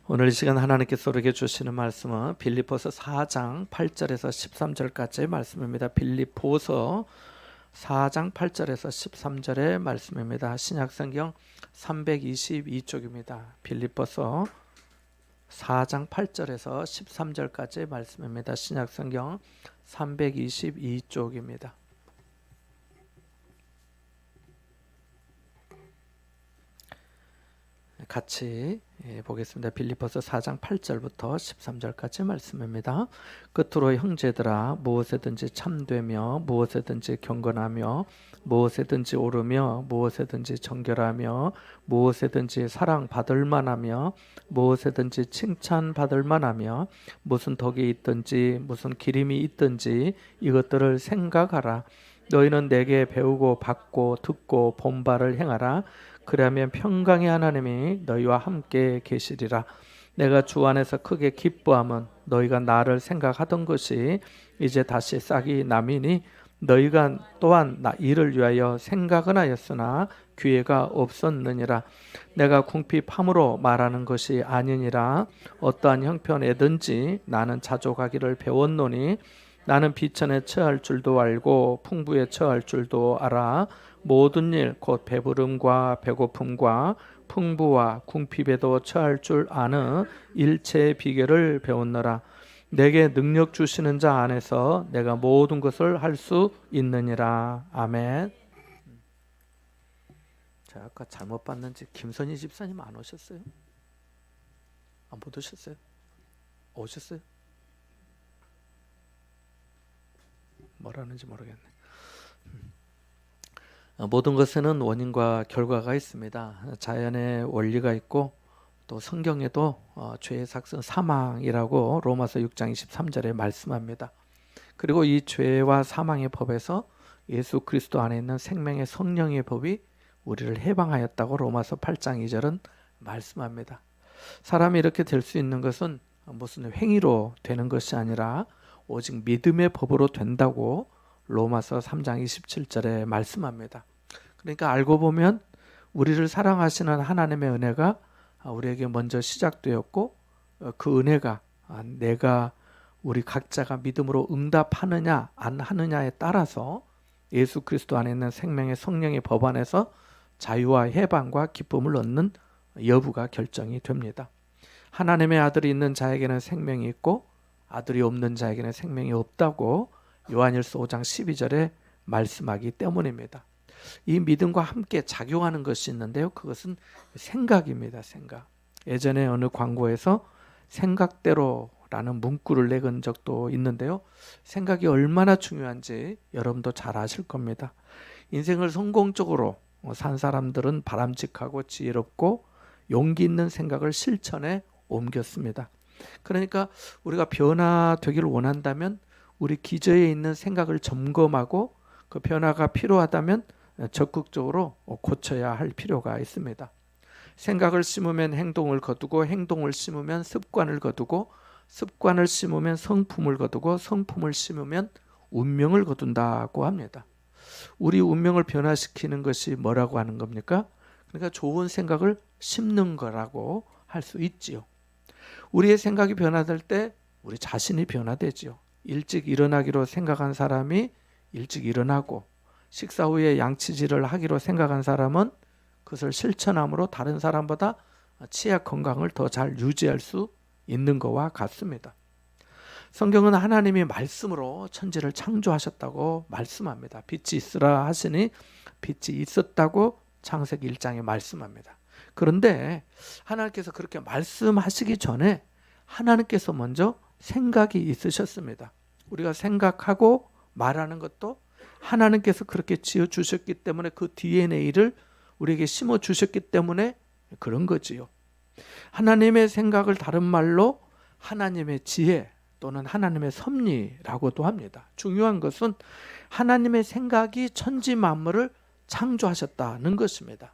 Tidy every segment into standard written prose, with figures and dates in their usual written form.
오늘 이 시간 하나님께서 우리에게 주시는 말씀은 빌립보서 4장 8절에서 13절까지의 말씀입니다. 빌립보서 4장 8절에서 13절의 말씀입니다. 신약성경 322쪽입니다. 빌립보서 4장 8절에서 13절까지의 말씀입니다. 신약성경 322쪽입니다. 같이 보겠습니다. 빌립보서 4장 8절부터 13절까지 말씀입니다. 끝으로 형제들아 무엇에든지 참되며 무엇에든지 경건하며 무엇에든지 오르며 무엇에든지 정결하며 무엇에든지 사랑받을 만하며 무엇에든지 칭찬받을 만하며 무슨 덕이 있든지 무슨 기림이 있든지 이것들을 생각하라. 너희는 내게 배우고 받고 듣고 본 바를 행하라. 그러면 평강의 하나님이 너희와 함께 계시리라. 내가 주 안에서 크게 기뻐함은 너희가 나를 생각하던 것이 이제 다시 싹이 남이니 너희가 또한 나 이를 위하여 생각은 하였으나 기회가 없었느니라. 내가 궁핍함으로 말하는 것이 아니니라. 어떠한 형편에든지 나는 자족하기를 배웠노니 나는 비천에 처할 줄도 알고 풍부에 처할 줄도 알아. 모든 일 곧 배부름과 배고픔과 풍부와 궁핍에도 처할 줄 아는 일체의 비결을 배웠노라. 내게 능력 주시는 자 안에서 내가 모든 것을 할 수 있느니라. 아멘. 자, 아까 잘못 봤는지 김선희 집사님 안 오셨어요? 못 오셨어요? 오셨어요? 뭐라는지 모르겠네. 모든 것에는 원인과 결과가 있습니다. 자연의 원리가 있고 또 성경에도 죄의 삭은 사망이라고 로마서 6장 23절에 말씀합니다. 그리고 이 죄와 사망의 법에서 예수 그리스도 안에 있는 생명의 성령의 법이 우리를 해방하였다고 로마서 8장 2절은 말씀합니다. 사람이 이렇게 될 수 있는 것은 무슨 행위로 되는 것이 아니라 오직 믿음의 법으로 된다고 로마서 3장 27절에 말씀합니다. 그러니까 알고 보면 우리를 사랑하시는 하나님의 은혜가 우리에게 먼저 시작되었고 그 은혜가 내가 우리 각자가 믿음으로 응답하느냐 안 하느냐에 따라서 예수 그리스도 안에 있는 생명의 성령의 법 안에서 자유와 해방과 기쁨을 얻는 여부가 결정이 됩니다. 하나님의 아들이 있는 자에게는 생명이 있고 아들이 없는 자에게는 생명이 없다고 요한일서 5장 12절에 말씀하기 때문입니다. 이 믿음과 함께 작용하는 것이 있는데요. 그것은 생각입니다. 생각. 예전에 어느 광고에서 생각대로라는 문구를 내건 적도 있는데요. 생각이 얼마나 중요한지 여러분도 잘 아실 겁니다. 인생을 성공적으로 산 사람들은 바람직하고 지혜롭고 용기 있는 생각을 실천에 옮겼습니다. 그러니까 우리가 변화되기를 원한다면 우리 기저에 있는 생각을 점검하고 그 변화가 필요하다면 적극적으로 고쳐야 할 필요가 있습니다. 생각을 심으면 행동을 거두고 행동을 심으면 습관을 거두고 습관을 심으면 성품을 거두고 성품을 심으면 운명을 거둔다고 합니다. 우리 운명을 변화시키는 것이 뭐라고 하는 겁니까? 그러니까 좋은 생각을 심는 거라고 할 수 있지요. 우리의 생각이 변화될 때 우리 자신이 변화되지요. 일찍 일어나기로 생각한 사람이 일찍 일어나고 식사 후에 양치질을 하기로 생각한 사람은 그것을 실천함으로 다른 사람보다 치아 건강을 더 잘 유지할 수 있는 것과 같습니다. 성경은 하나님이 말씀으로 천지를 창조하셨다고 말씀합니다. 빛이 있으라 하시니 빛이 있었다고 창세기 1장에 말씀합니다. 그런데 하나님께서 그렇게 말씀하시기 전에 하나님께서 먼저 생각이 있으셨습니다. 우리가 생각하고 말하는 것도 하나님께서 그렇게 지어주셨기 때문에 그 DNA를 우리에게 심어주셨기 때문에 그런 거지요. 하나님의 생각을 다른 말로 하나님의 지혜 또는 하나님의 섭리라고도 합니다. 중요한 것은 하나님의 생각이 천지 만물을 창조하셨다는 것입니다.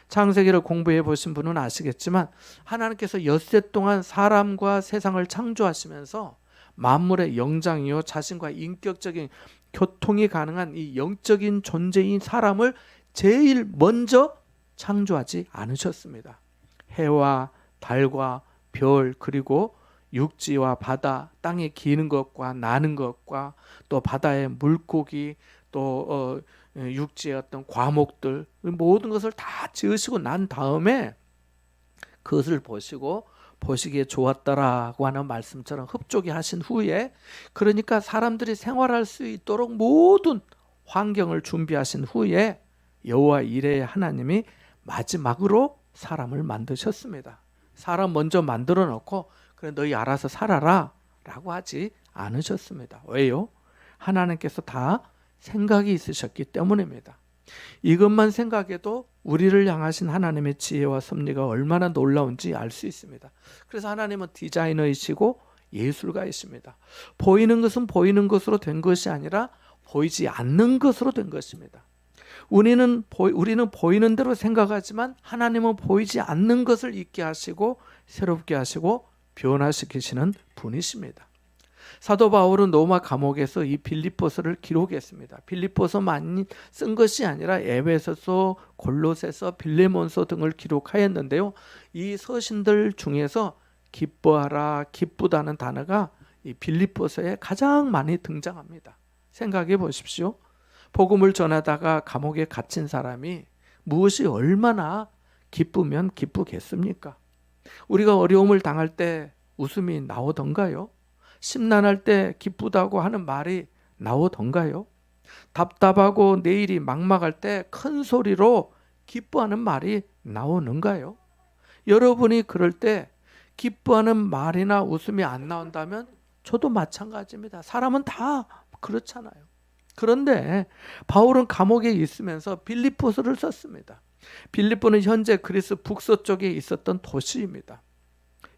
창세기를 공부해 보신 분은 아시겠지만 하나님께서 엿새 동안 사람과 세상을 창조하시면서 만물의 영장이요 자신과 인격적인 교통이 가능한 이 영적인 존재인 사람을 제일 먼저 창조하지 않으셨습니다. 해와 달과 별, 그리고 육지와 바다, 땅에 기는 것과 나는 것과 또 바다의 물고기, 또 육지의 어떤 과목들, 모든 것을 다 지으시고 난 다음에 그것을 보시기에 좋았더라고 하는 말씀처럼 흡족이 하신 후에, 그러니까 사람들이 생활할 수 있도록 모든 환경을 준비하신 후에 여호와 이레의 하나님이 마지막으로 사람을 만드셨습니다. 사람 먼저 만들어 놓고 그래 너희 알아서 살아라 라고 하지 않으셨습니다. 왜요? 하나님께서 다 생각이 있으셨기 때문입니다. 이것만 생각해도 우리를 향하신 하나님의 지혜와 섭리가 얼마나 놀라운지 알 수 있습니다. 그래서 하나님은 디자이너이시고 예술가이십니다. 보이는 것은 보이는 것으로 된 것이 아니라 보이지 않는 것으로 된 것입니다. 우리는 보이는 대로 생각하지만 하나님은 보이지 않는 것을 있게 하시고 새롭게 하시고 변화시키시는 분이십니다. 사도 바울은 로마 감옥에서 이 빌립보서를 기록했습니다. 빌립보서만 쓴 것이 아니라 에베소서, 골로새서, 빌레몬서 등을 기록하였는데요. 이 서신들 중에서 기뻐하라, 기쁘다는 단어가 이 빌립보서에 가장 많이 등장합니다. 생각해 보십시오. 복음을 전하다가 감옥에 갇힌 사람이 무엇이 얼마나 기쁘면 기쁘겠습니까? 우리가 어려움을 당할 때 웃음이 나오던가요? 심란할 때 기쁘다고 하는 말이 나오던가요? 답답하고 내일이 막막할 때 큰 소리로 기뻐하는 말이 나오는가요? 여러분이 그럴 때 기뻐하는 말이나 웃음이 안 나온다면 저도 마찬가지입니다. 사람은 다 그렇잖아요. 그런데 바울은 감옥에 있으면서 빌립보서를 썼습니다. 빌립보는 현재 그리스 북서쪽에 있었던 도시입니다.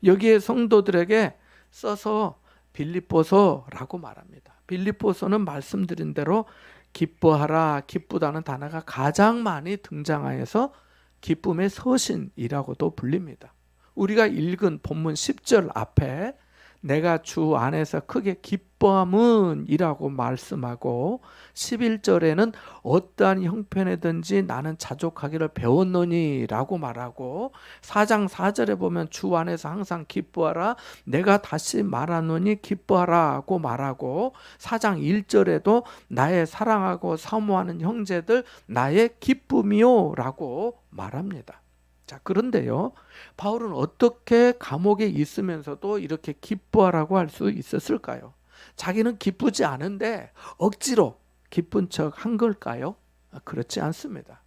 여기에 성도들에게 써서 빌립보서라고 말합니다. 빌립보서는 말씀드린 대로 기뻐하라, 기쁘다는 단어가 가장 많이 등장하여서 기쁨의 서신이라고도 불립니다. 우리가 읽은 본문 10절 앞에 내가 주 안에서 크게 기뻐함은 이라고 말씀하고 11절에는 어떠한 형편이든지 나는 자족하기를 배웠노니 라고 말하고 4장 4절에 보면 주 안에서 항상 기뻐하라 내가 다시 말하노니 기뻐하라고 말하고 4장 1절에도 나의 사랑하고 사모하는 형제들 나의 기쁨이요 라고 말합니다. 자, 그런데요, 바울은 어떻게 감옥에 있으면서도 이렇게 기뻐하라고 할 수 있었을까요? 자기는 기쁘지 않은데 억지로 기쁜 척 한 걸까요? 그렇지 않습니다.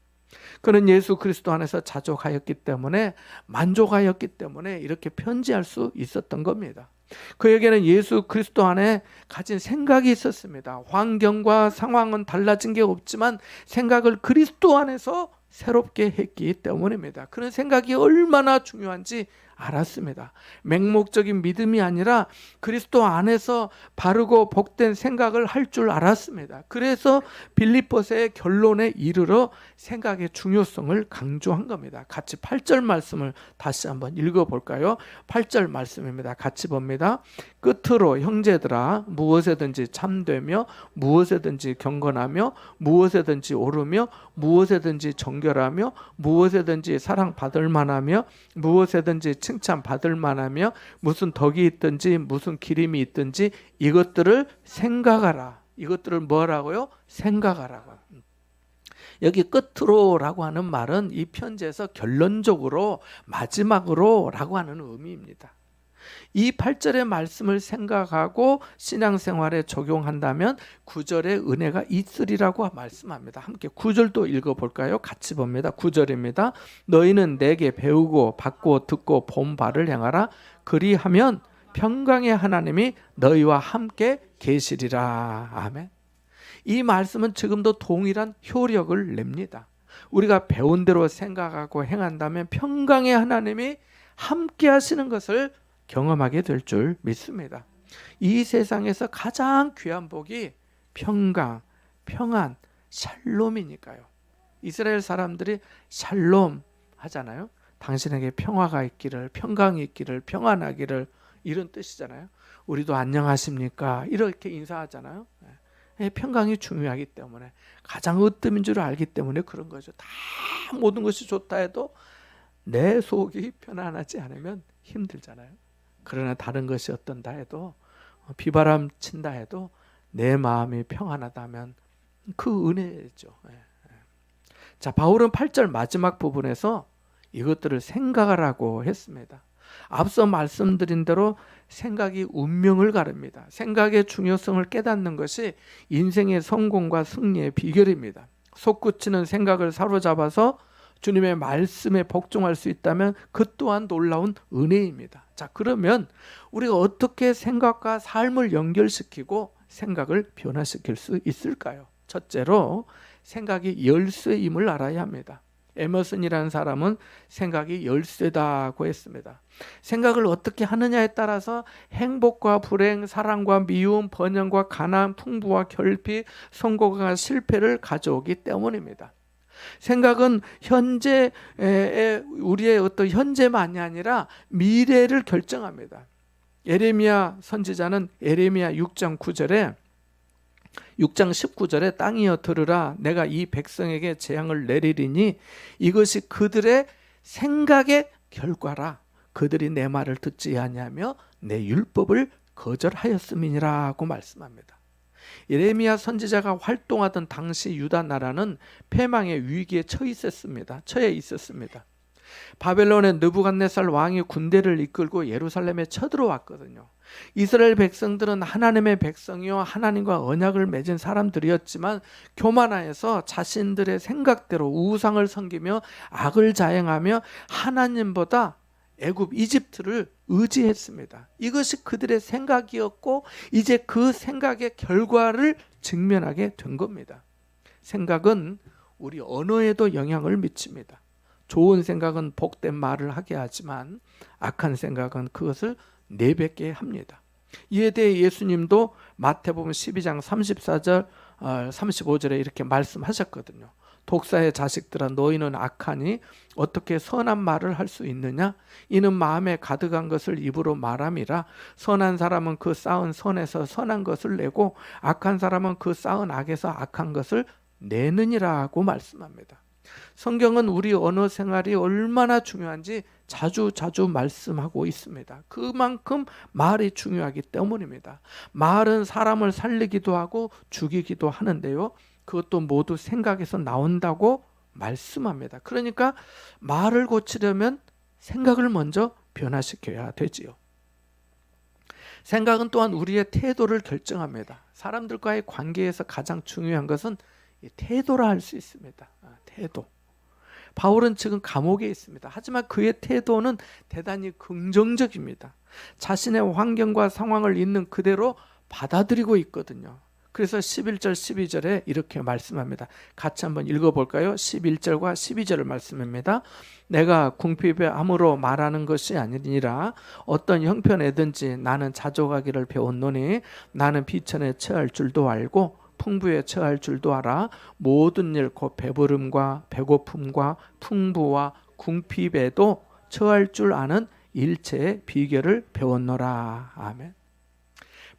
그는 예수 그리스도 안에서 자족하였기 때문에, 만족하였기 때문에 이렇게 편지할 수 있었던 겁니다. 그에게는 예수 그리스도 안에 가진 생각이 있었습니다. 환경과 상황은 달라진 게 없지만 생각을 그리스도 안에서 새롭게 했기 때문입니다. 그런 생각이 얼마나 중요한지 알았습니다. 맹목적인 믿음이 아니라 그리스도 안에서 바르고 복된 생각을 할 줄 알았습니다. 그래서 빌립보서의 결론에 이르러 생각의 중요성을 강조한 겁니다. 같이 8절 말씀을 다시 한번 읽어볼까요? 8절 말씀입니다. 같이 봅니다. 끝으로 형제들아 무엇에든지 참되며 무엇에든지 경건하며 무엇에든지 오르며 무엇에든지 정결하며 무엇에든지 사랑받을 만하며 무엇에든지 칭찬받을 만하며 무슨 덕이 있든지 무슨 기림이 있든지 이것들을 생각하라. 이것들을 뭐라고요? 생각하라고. 여기 끝으로라고 하는 말은 이 편지에서 결론적으로 마지막으로 라고 하는 의미입니다. 이 8절의 말씀을 생각하고 신앙생활에 적용한다면 9절의 은혜가 있으리라고 말씀합니다. 함께 9절도 읽어볼까요? 같이 봅니다. 9절입니다. 너희는 내게 배우고 받고 듣고 본 바를 행하라. 그리하면 평강의 하나님이 너희와 함께 계시리라. 아멘. 이 말씀은 지금도 동일한 효력을 냅니다. 우리가 배운 대로 생각하고 행한다면 평강의 하나님이 함께 하시는 것을 경험하게 될 줄 믿습니다. 이 세상에서 가장 귀한 복이 평강, 평안, 샬롬이니까요. 이스라엘 사람들이 샬롬 하잖아요. 당신에게 평화가 있기를, 평강이 있기를, 평안하기를, 이런 뜻이잖아요. 우리도 안녕하십니까 이렇게 인사하잖아요. 평강이 중요하기 때문에, 가장 으뜸인 줄 알기 때문에 그런 거죠. 다 모든 것이 좋다 해도 내 속이 편안하지 않으면 힘들잖아요. 그러나 다른 것이 어떤다 해도 비바람 친다 해도 내 마음이 평안하다면 그 은혜죠. 자, 바울은 8절 마지막 부분에서 이것들을 생각하라고 했습니다. 앞서 말씀드린 대로 생각이 운명을 가릅니다. 생각의 중요성을 깨닫는 것이 인생의 성공과 승리의 비결입니다. 솟구치는 생각을 사로잡아서 주님의 말씀에 복종할 수 있다면 그 또한 놀라운 은혜입니다. 자, 그러면 우리가 어떻게 생각과 삶을 연결시키고 생각을 변화시킬 수 있을까요? 첫째로 생각이 열쇠임을 알아야 합니다. 에머슨이라는 사람은 생각이 열쇠다고 했습니다. 생각을 어떻게 하느냐에 따라서 행복과 불행, 사랑과 미움, 번영과 가난, 풍부와 결핍, 성공과 실패를 가져오기 때문입니다. 생각은 우리의 어떤 현재만이 아니라 미래를 결정합니다. 예레미야 선지자는 예레미야 6장 19절에 땅이여 들으라 내가 이 백성에게 재앙을 내리리니 이것이 그들의 생각의 결과라 그들이 내 말을 듣지 아니하며 내 율법을 거절하였음이니라고 말씀합니다. 예레미야 선지자가 활동하던 당시 유다 나라는 패망의 위기에 처해 있었습니다. 바벨론의 느부갓네살 왕이 군대를 이끌고 예루살렘에 쳐들어왔거든요. 이스라엘 백성들은 하나님의 백성이요 하나님과 언약을 맺은 사람들이었지만 교만하여서 자신들의 생각대로 우상을 섬기며 악을 자행하며 하나님보다 애굽 이집트를 의지했습니다. 이것이 그들의 생각이었고 이제 그 생각의 결과를 직면하게 된 겁니다. 생각은 우리 언어에도 영향을 미칩니다. 좋은 생각은 복된 말을 하게 하지만 악한 생각은 그것을 내뱉게 합니다. 이에 대해 예수님도 마태복음 12장 34절 35절에 이렇게 말씀하셨거든요. 독사의 자식들아 너희는 악하니 어떻게 선한 말을 할 수 있느냐? 이는 마음에 가득한 것을 입으로 말함이라. 선한 사람은 그 쌓은 선에서 선한 것을 내고 악한 사람은 그 쌓은 악에서 악한 것을 내느니라고 말씀합니다. 성경은 우리 언어 생활이 얼마나 중요한지 자주 말씀하고 있습니다. 그만큼 말이 중요하기 때문입니다. 말은 사람을 살리기도 하고 죽이기도 하는데요. 그것도 모두 생각에서 나온다고 말씀합니다. 그러니까 말을 고치려면 생각을 먼저 변화시켜야 되지요. 생각은 또한 우리의 태도를 결정합니다. 사람들과의 관계에서 가장 중요한 것은 태도라 할 수 있습니다. 태도. 바울은 지금 감옥에 있습니다. 하지만 그의 태도는 대단히 긍정적입니다. 자신의 환경과 상황을 있는 그대로 받아들이고 있거든요. 그래서 11절 12절에 이렇게 말씀합니다. 같이 한번 읽어볼까요? 11절과 12절을 말씀합니다. 내가 궁핍에 암으로 말하는 것이 아니니라 어떤 형편에든지 나는 자족하기를 배웠노니 나는 비천에 처할 줄도 알고 풍부에 처할 줄도 알아 모든 일 곧 배부름과 배고픔과 풍부와 궁핍에도 처할 줄 아는 일체의 비결을 배웠노라. 아멘.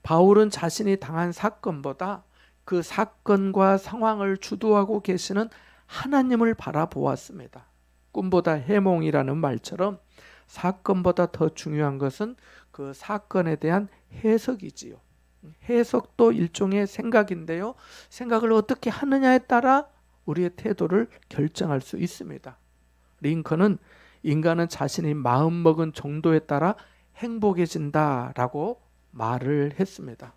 바울은 자신이 당한 사건보다 그 사건과 상황을 주도하고 계시는 하나님을 바라보았습니다. 꿈보다 해몽이라는 말처럼 사건보다 더 중요한 것은 그 사건에 대한 해석이지요. 해석도 일종의 생각인데요. 생각을 어떻게 하느냐에 따라 우리의 태도를 결정할 수 있습니다. 링컨은 인간은 자신이 마음먹은 정도에 따라 행복해진다라고 말을 했습니다.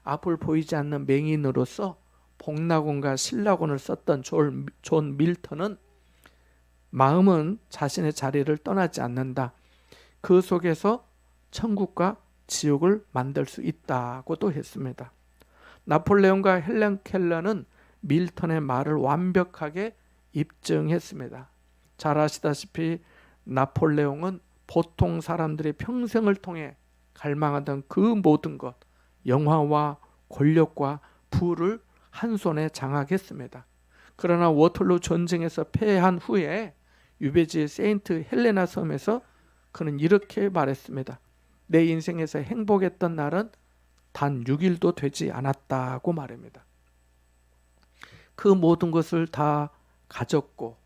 앞을 보이지 않는 맹인으로서 복나곤과 신라곤을 썼던 존 밀턴은 마음은 자신의 자리를 떠나지 않는다. 그 속에서 천국과 지옥을 만들 수 있다고도 했습니다. 나폴레옹과 헬렌 켈러는 밀턴의 말을 완벽하게 입증했습니다. 잘 아시다시피 나폴레옹은 보통 사람들의 평생을 통해 갈망하던 그 모든 것, 영화와 권력과 부를 한 손에 장악했습니다. 그러나 워털루 전쟁에서 패한 후에 유배지 세인트 헬레나 섬에서 그는 이렇게 말했습니다. 내 인생에서 행복했던 날은 단 6일도 되지 않았다고 말합니다. 그 모든 것을 다 가졌고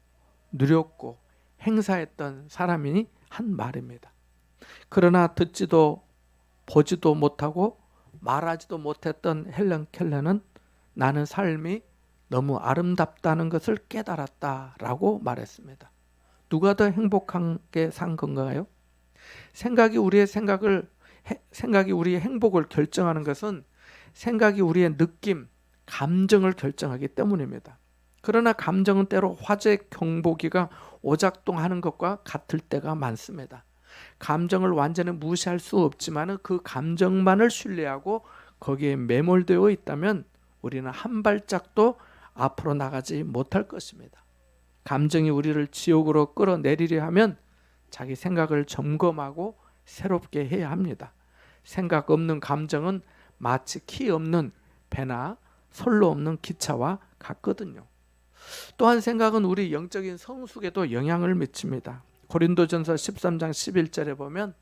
누렸고 행사했던 사람이 한 말입니다. 그러나 듣지도 보지도 못하고 말하지도 못했던 헬런 켈러는 나는 삶이 너무 아름답다는 것을 깨달았다라고 말했습니다. 누가 더 행복하게 산 건가요? 생각이 우리의 행복을 결정하는 것은 생각이 우리의 느낌, 감정을 결정하기 때문입니다. 그러나 감정은 때로 화재 경보기가 오작동하는 것과 같을 때가 많습니다. 감정을 완전히 무시할 수 없지만 그 감정만을 신뢰하고 거기에 매몰되어 있다면 우리는 한 발짝도 앞으로 나가지 못할 것입니다. 감정이 우리를 지옥으로 끌어내리려 하면 자기 생각을 점검하고 새롭게 해야 합니다. 생각 없는 감정은 마치 키 없는 배나 선로 없는 기차와 같거든요. 또한 생각은 우리 영적인 성숙에도 영향을 미칩니다. 고린도전서 13장 11절에 보면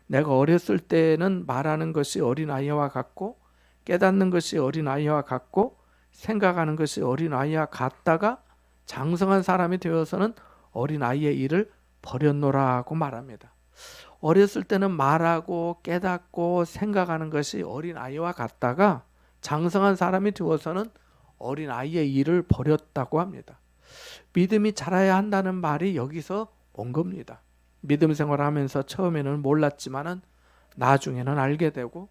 내가 어렸을 때는 말하는 것이 어린아이와 같고 깨닫는 것이 어린아이와 같고 생각하는 것이 어린아이와 같다가 장성한 사람이 되어서는 어린아이의 일을 버렸노라고 말합니다. 어렸을 때는 말하고 깨닫고 생각하는 것이 어린아이와 같다가 장성한 사람이 되어서는 어린아이의 일을 버렸다고 합니다. 믿음이 자라야 한다는 말이 여기서 온 겁니다. 믿음 생활하면서 처음에는 몰랐지만은 나중에는 알게 되고,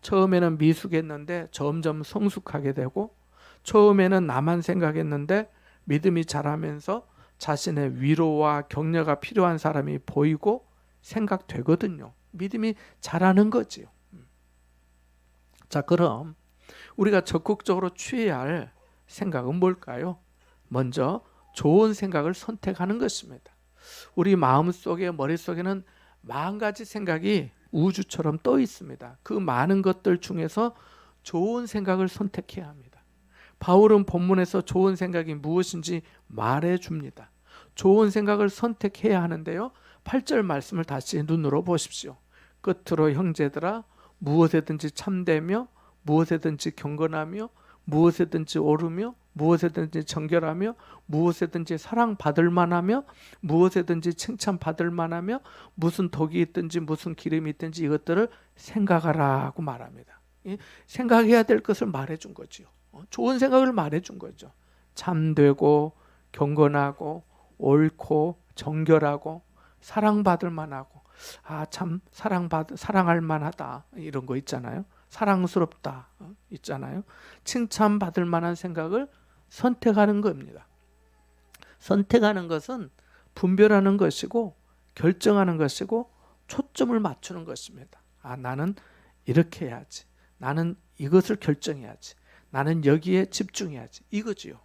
처음에는 미숙했는데 점점 성숙하게 되고, 처음에는 나만 생각했는데 믿음이 자라면서 자신의 위로와 격려가 필요한 사람이 보이고 생각되거든요. 믿음이 자라는 거지요. 자, 그럼 우리가 적극적으로 취해야 할 생각은 뭘까요? 먼저 좋은 생각을 선택하는 것입니다. 우리 마음속에 머릿속에는 만 가지 생각이 우주처럼 떠 있습니다. 그 많은 것들 중에서 좋은 생각을 선택해야 합니다. 바울은 본문에서 좋은 생각이 무엇인지 말해 줍니다. 좋은 생각을 선택해야 하는데요. 8절 말씀을 다시 눈으로 보십시오. 끝으로 형제들아 무엇에든지 참되며 무엇에든지 경건하며 무엇에든지 오르며 무엇에든지 정결하며 무엇에든지 사랑받을 만하며 무엇에든지 칭찬받을 만하며 무슨 덕이 있든지 무슨 기름이 있든지 이것들을 생각하라고 말합니다. 생각해야 될 것을 말해준 거죠. 좋은 생각을 말해준 거죠. 참되고 경건하고 옳고 정결하고 사랑받을 만하고 참 사랑할 만하다 이런 거 있잖아요. 사랑스럽다 있잖아요. 칭찬받을 만한 생각을 선택하는 겁니다. 선택하는 것은 분별하는 것이고 결정하는 것이고 초점을 맞추는 것입니다. 나는 이렇게 해야지. 나는 이것을 결정해야지. 나는 여기에 집중해야지. 이거지요.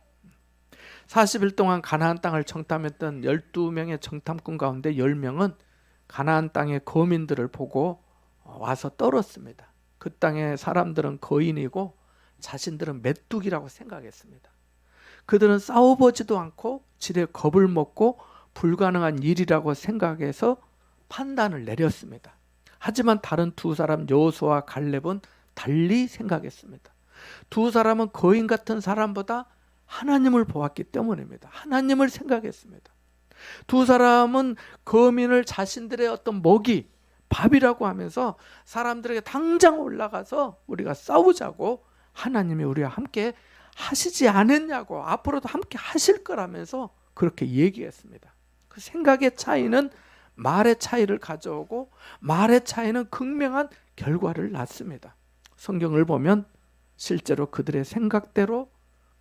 40일 동안 가나안 땅을 정탐했던 12명의 정탐꾼 가운데 10명은 가나안 땅의 거민들을 보고 와서 떨었습니다. 그 땅의 사람들은 거인이고 자신들은 메뚜기라고 생각했습니다. 그들은 싸워보지도 않고 지레 겁을 먹고 불가능한 일이라고 생각해서 판단을 내렸습니다. 하지만 다른 두 사람 여호수아와 갈렙은 달리 생각했습니다. 두 사람은 거인 같은 사람보다 하나님을 보았기 때문입니다. 하나님을 생각했습니다. 두 사람은 거민을 자신들의 어떤 먹이, 밥이라고 하면서 사람들에게 당장 올라가서 우리가 싸우자고 하나님이 우리와 함께 하시지 않았냐고 앞으로도 함께 하실 거라면서 그렇게 얘기했습니다. 그 생각의 차이는 말의 차이를 가져오고 말의 차이는 극명한 결과를 낳습니다. 성경을 보면 실제로 그들의 생각대로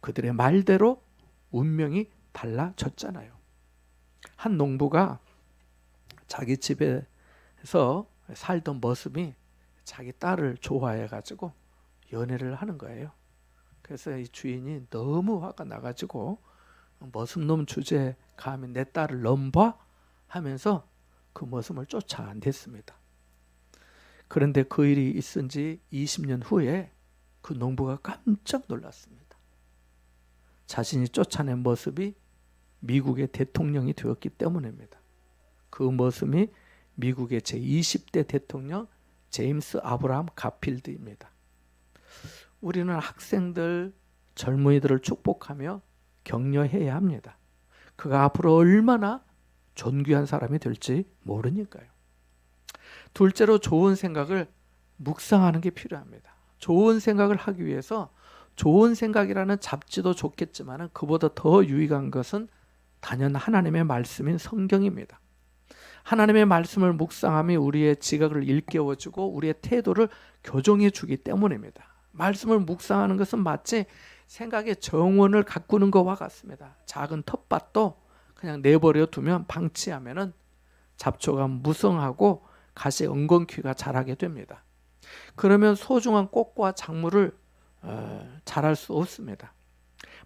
그들의 말대로 운명이 달라졌잖아요. 한 농부가 자기 집에서 살던 모습이 자기 딸을 좋아해가지고 연애를 하는 거예요. 그래서 이 주인이 너무 화가 나가지고 머슴놈 주제에 감히 내 딸을 넘봐 하면서 그 머슴을 쫓아냈습니다. 그런데 그 일이 있은 지 20년 후에 그 농부가 깜짝 놀랐습니다. 자신이 쫓아낸 모습이 미국의 대통령이 되었기 때문입니다. 그 모습이 미국의 제20대 대통령 제임스 아브라함 가필드입니다. 우리는 학생들, 젊은이들을 축복하며 격려해야 합니다. 그가 앞으로 얼마나 존귀한 사람이 될지 모르니까요. 둘째로 좋은 생각을 묵상하는 게 필요합니다. 좋은 생각을 하기 위해서 좋은 생각이라는 잡지도 좋겠지만 그보다 더 유익한 것은 단연 하나님의 말씀인 성경입니다. 하나님의 말씀을 묵상함이 우리의 지각을 일깨워주고 우리의 태도를 교정해 주기 때문입니다. 말씀을 묵상하는 것은 마치 생각의 정원을 가꾸는 것과 같습니다. 작은 텃밭도 그냥 내버려 두면 방치하면 잡초가 무성하고 가시 엉겅퀴가 자라게 됩니다. 그러면 소중한 꽃과 작물을 자랄 수 없습니다.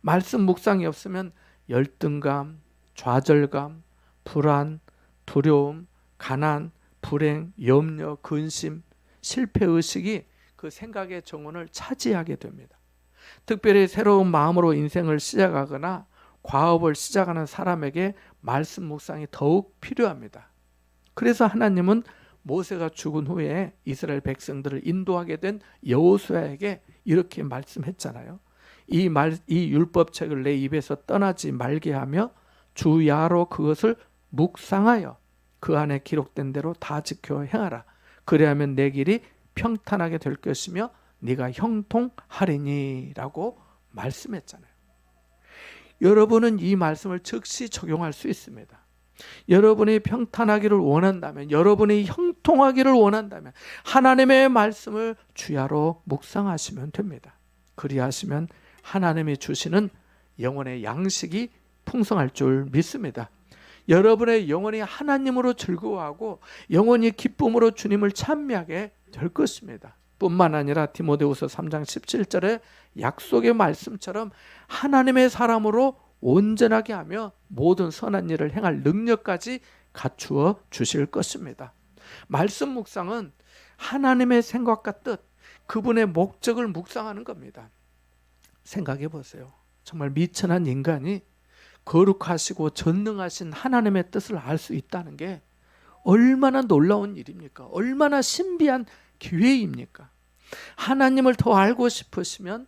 말씀 묵상이 없으면 열등감, 좌절감, 불안, 두려움, 가난, 불행, 염려, 근심, 실패의식이 그 생각의 정원을 차지하게 됩니다. 특별히 새로운 마음으로 인생을 시작하거나 과업을 시작하는 사람에게 말씀 묵상이 더욱 필요합니다. 그래서 하나님은 모세가 죽은 후에 이스라엘 백성들을 인도하게 된 여호수아에게 이렇게 말씀했잖아요. 이 율법책을 내 입에서 떠나지 말게 하며 주야로 그것을 묵상하여 그 안에 기록된 대로 다 지켜 행하라. 그리하면 내 길이 평탄하게 될 것이며 네가 형통하리니 라고 말씀했잖아요. 여러분은 이 말씀을 즉시 적용할 수 있습니다. 여러분이 평탄하기를 원한다면, 여러분이 형통하기를 원한다면 하나님의 말씀을 주야로 묵상하시면 됩니다. 그리하시면 하나님이 주시는 영혼의 양식이 풍성할 줄 믿습니다. 여러분의 영혼이 하나님으로 즐거워하고 영혼이 기쁨으로 주님을 찬미하게 될 것입니다. 뿐만 아니라 디모데후서 3장 17절의 약속의 말씀처럼 하나님의 사람으로 온전하게 하며 모든 선한 일을 행할 능력까지 갖추어 주실 것입니다. 말씀 묵상은 하나님의 생각과 뜻, 그분의 목적을 묵상하는 겁니다. 생각해 보세요. 정말 미천한 인간이 거룩하시고 전능하신 하나님의 뜻을 알 수 있다는 게 얼마나 놀라운 일입니까? 얼마나 신비한 기회입니까? 하나님을 더 알고 싶으시면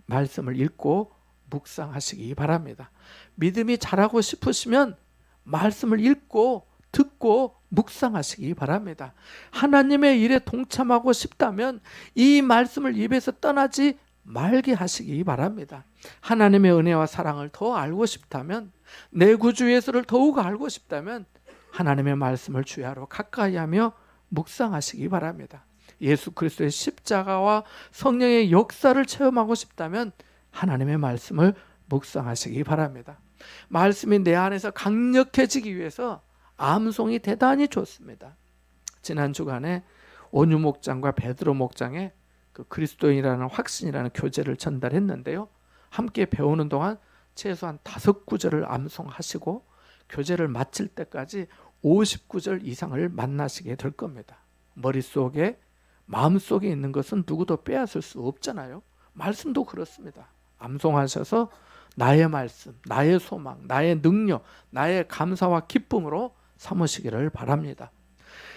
말씀을 읽고 묵상하시기 바랍니다. 믿음이 자라고 싶으시면 말씀을 읽고 듣고 묵상하시기 바랍니다. 하나님의 일에 동참하고 싶다면 이 말씀을 입에서 떠나지 말게 하시기 바랍니다. 하나님의 은혜와 사랑을 더 알고 싶다면, 내 구주 예수를 더욱 알고 싶다면 하나님의 말씀을 주야로 가까이 하며 묵상하시기 바랍니다. 예수 그리스도의 십자가와 성령의 역사를 체험하고 싶다면 하나님의 말씀을 묵상하시기 바랍니다. 말씀이 내 안에서 강력해지기 위해서 암송이 대단히 좋습니다. 지난 주간에 온유 목장과 베드로 목장에 그 그리스도인이라는 확신이라는 교재를 전달했는데요. 함께 배우는 동안 최소한 5구절을 암송하시고 교재를 마칠 때까지 50구절 이상을 만나시게 될 겁니다. 머릿속에, 마음속에 있는 것은 누구도 빼앗을 수 없잖아요. 말씀도 그렇습니다. 암송하셔서 나의 말씀, 나의 소망, 나의 능력, 나의 감사와 기쁨으로 삼으시기를 바랍니다.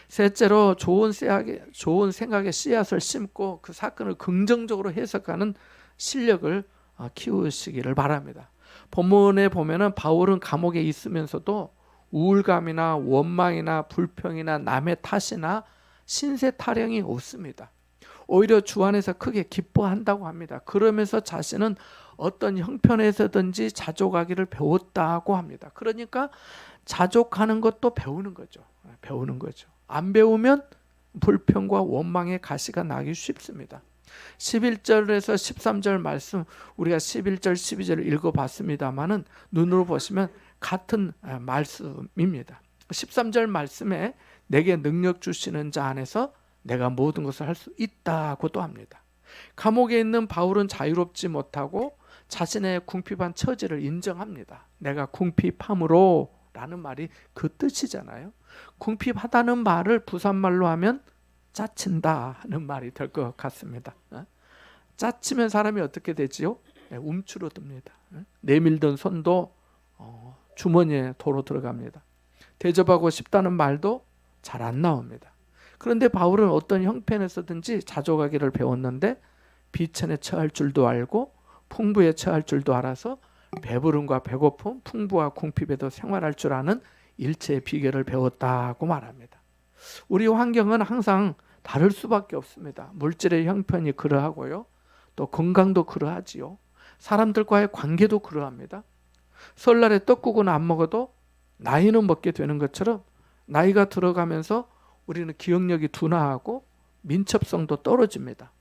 셋째로 좋은 생각의 씨앗을 심고 그 사건을 긍정적으로 해석하는 실력을 키우시기를 바랍니다. 본문에 보면은 바울은 감옥에 있으면서도 우울감이나 원망이나 불평이나 남의 탓이나 신세 타령이 없습니다. 오히려 주 안에서 크게 기뻐한다고 합니다. 그러면서 자신은 어떤 형편에서든지 자족하기를 배웠다고 합니다. 그러니까 자족하는 것도 배우는 거죠. 배우는 거죠. 안 배우면 불평과 원망의 가시가 나기 쉽습니다. 11절에서 13절 말씀, 우리가 11절 12절을 읽어봤습니다마는 눈으로 보시면 같은 말씀입니다. 13절 말씀에 내게 능력 주시는 자 안에서 내가 모든 것을 할 수 있다고도 합니다. 감옥에 있는 바울은 자유롭지 못하고 자신의 궁핍한 처지를 인정합니다. 내가 궁핍함으로 라는 말이 그 뜻이잖아요. 궁핍하다는 말을 부산말로 하면 짜친다 하는 말이 될 것 같습니다. 짜치면 사람이 어떻게 되지요? 움츠러듭니다. 내밀던 손도 주머니에 도로 들어갑니다. 대접하고 싶다는 말도 잘 안 나옵니다. 그런데 바울은 어떤 형편에서든지 자족하기를 배웠는데 비천에 처할 줄도 알고 풍부에 처할 줄도 알아서 배부름과 배고픔, 풍부와 궁핍에도 생활할 줄 아는 일체의 비결을 배웠다고 말합니다. 우리 환경은 항상 다를 수밖에 없습니다. 물질의 형편이 그러하고요. 또 건강도 그러하지요. 사람들과의 관계도 그러합니다. 설날에 떡국은 안 먹어도 나이는 먹게 되는 것처럼 나이가 들어가면서 우리는 기억력이 둔화하고 민첩성도 떨어집니다.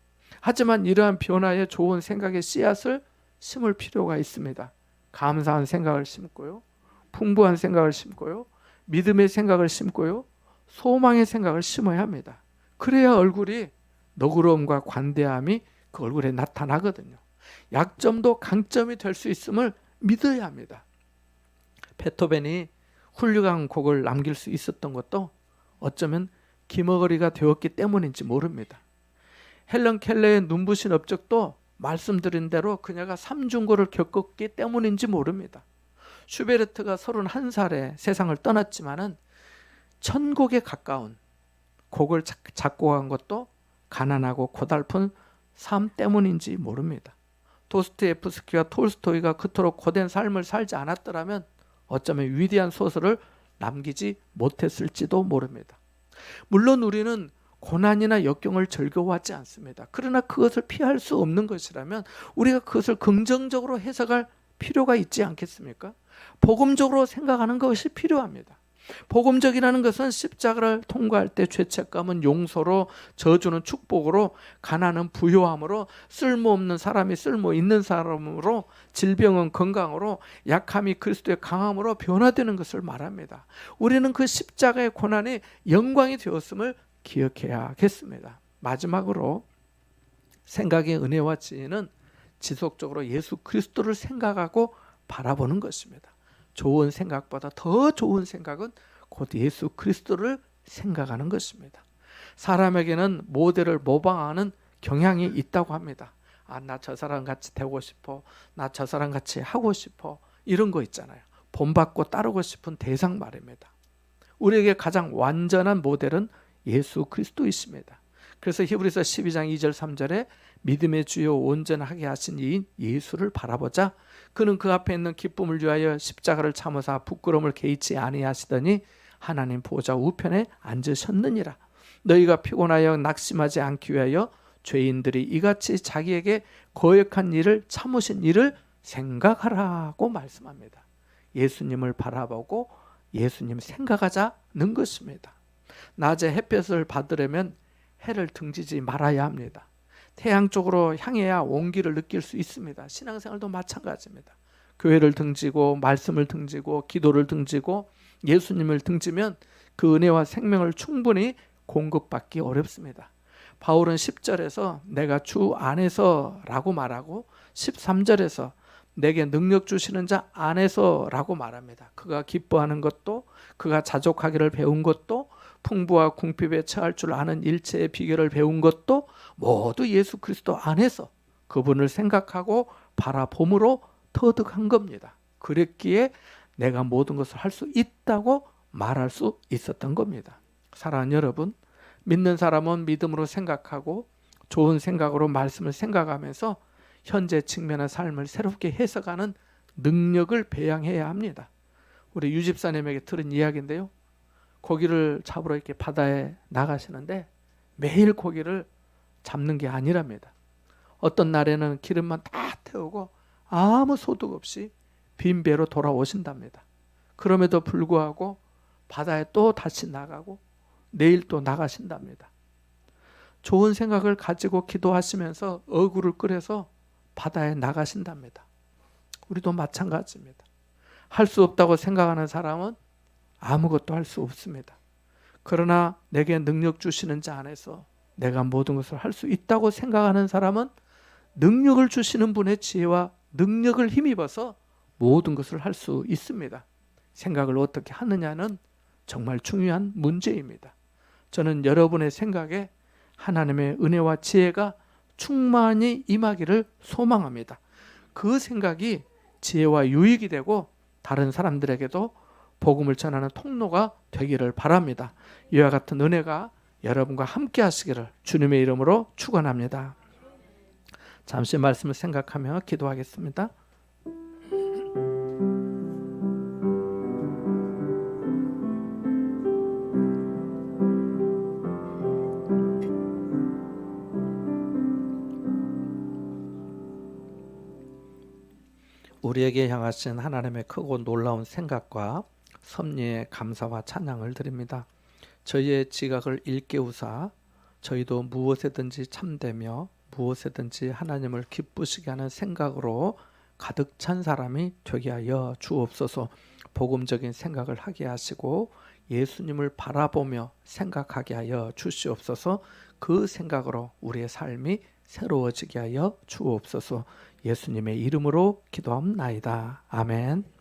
하지만 이러한 변화에 좋은 생각의 씨앗을 심을 필요가 있습니다. 감사한 생각을 심고요. 풍부한 생각을 심고요. 믿음의 생각을 심고요. 소망의 생각을 심어야 합니다. 그래야 얼굴이 너그러움과 관대함이 그 얼굴에 나타나거든요. 약점도 강점이 될 수 있음을 믿어야 합니다. 베토벤이 훌륭한 곡을 남길 수 있었던 것도 어쩌면 기머거리가 되었기 때문인지 모릅니다. 헬런 켈러의 눈부신 업적도 말씀드린 대로 그녀가 삼중고를 겪었기 때문인지 모릅니다. 슈베르트가 31살에 세상을 떠났지만은 천곡에 가까운 곡을 작곡한 것도 가난하고 고달픈 삶 때문인지 모릅니다. 도스토옙스키와 톨스토이가 그토록 고된 삶을 살지 않았더라면 어쩌면 위대한 소설을 남기지 못했을지도 모릅니다. 물론 우리는 고난이나 역경을 즐거워하지 않습니다. 그러나 그것을 피할 수 없는 것이라면 우리가 그것을 긍정적으로 해석할 필요가 있지 않겠습니까? 복음적으로 생각하는 것이 필요합니다. 복음적이라는 것은 십자가를 통과할 때 죄책감은 용서로, 저주는 축복으로, 가난은 부요함으로, 쓸모없는 사람이 쓸모 있는 사람으로, 질병은 건강으로, 약함이 그리스도의 강함으로 변화되는 것을 말합니다. 우리는 그 십자가의 고난이 영광이 되었음을 기억해야겠습니다. 마지막으로 생각의 은혜와 지혜는 지속적으로 예수 그리스도를 생각하고 바라보는 것입니다. 좋은 생각보다 더 좋은 생각은 곧 예수 그리스도를 생각하는 것입니다. 사람에게는 모델을 모방하는 경향이 있다고 합니다. 나 저 사람 같이 되고 싶어. 나 저 사람 같이 하고 싶어. 이런 거 있잖아요. 본받고 따르고 싶은 대상 말입니다. 우리에게 가장 완전한 모델은 예수 그리스도이십니다. 그래서 히브리서 12장 2절 3절에 믿음의 주요 온전하게 하신 이인 예수를 바라보자. 그는 그 앞에 있는 기쁨을 위하여 십자가를 참으사 부끄러움을 개의치 아니하시더니 하나님 보좌 우편에 앉으셨느니라. 너희가 피곤하여 낙심하지 않기 위하여 죄인들이 이같이 자기에게 거역한 일을 참으신 일을 생각하라고 말씀합니다. 예수님을 바라보고 예수님 생각하자는 것입니다. 낮에 햇볕을 받으려면 해를 등지지 말아야 합니다. 태양 쪽으로 향해야 온기를 느낄 수 있습니다. 신앙생활도 마찬가지입니다. 교회를 등지고 말씀을 등지고 기도를 등지고 예수님을 등지면 그 은혜와 생명을 충분히 공급받기 어렵습니다. 바울은 10절에서 내가 주 안에서 라고 말하고 13절에서 내게 능력 주시는 자 안에서 라고 말합니다. 그가 기뻐하는 것도 그가 자족하기를 배운 것도 풍부와 궁핍에 처할 줄 아는 일체의 비결을 배운 것도 모두 예수 그리스도 안에서 그분을 생각하고 바라봄으로 터득한 겁니다. 그랬기에 내가 모든 것을 할 수 있다고 말할 수 있었던 겁니다. 사랑하는 여러분, 믿는 사람은 믿음으로 생각하고 좋은 생각으로 말씀을 생각하면서 현재 측면의 삶을 새롭게 해석하는 능력을 배양해야 합니다. 우리 유 집사님에게 들은 이야기인데요. 고기를 잡으러 이렇게 바다에 나가시는데 매일 고기를 잡는 게 아니랍니다. 어떤 날에는 기름만 다 태우고 아무 소득 없이 빈 배로 돌아오신답니다. 그럼에도 불구하고 바다에 또 다시 나가고 내일 또 나가신답니다. 좋은 생각을 가지고 기도하시면서 어구를 끓여서 바다에 나가신답니다. 우리도 마찬가지입니다. 할 수 없다고 생각하는 사람은 아무것도 할 수 없습니다. 그러나 내게 능력 주시는 자 안에서 내가 모든 것을 할 수 있다고 생각하는 사람은 능력을 주시는 분의 지혜와 능력을 힘입어서 모든 것을 할 수 있습니다. 생각을 어떻게 하느냐는 정말 중요한 문제입니다. 저는 여러분의 생각에 하나님의 은혜와 지혜가 충만히 임하기를 소망합니다. 그 생각이 지혜와 유익이 되고 다른 사람들에게도 복음을 전하는 통로가 되기를 바랍니다. 이와 같은 은혜가 여러분과 함께 하시기를 주님의 이름으로 축원합니다. 잠시 말씀을 생각하며 기도하겠습니다. 우리에게 향하신 하나님의 크고 놀라운 생각과 섭리에 감사와 찬양을 드립니다. 저희의 지각을 일깨우사 저희도 무엇에든지 참되며 무엇에든지 하나님을 기쁘시게 하는 생각으로 가득 찬 사람이 되게 하여 주옵소서. 복음적인 생각을 하게 하시고 예수님을 바라보며 생각하게 하여 주시옵소서. 그 생각으로 우리의 삶이 새로워지게 하여 주옵소서. 예수님의 이름으로 기도합나이다. 아멘.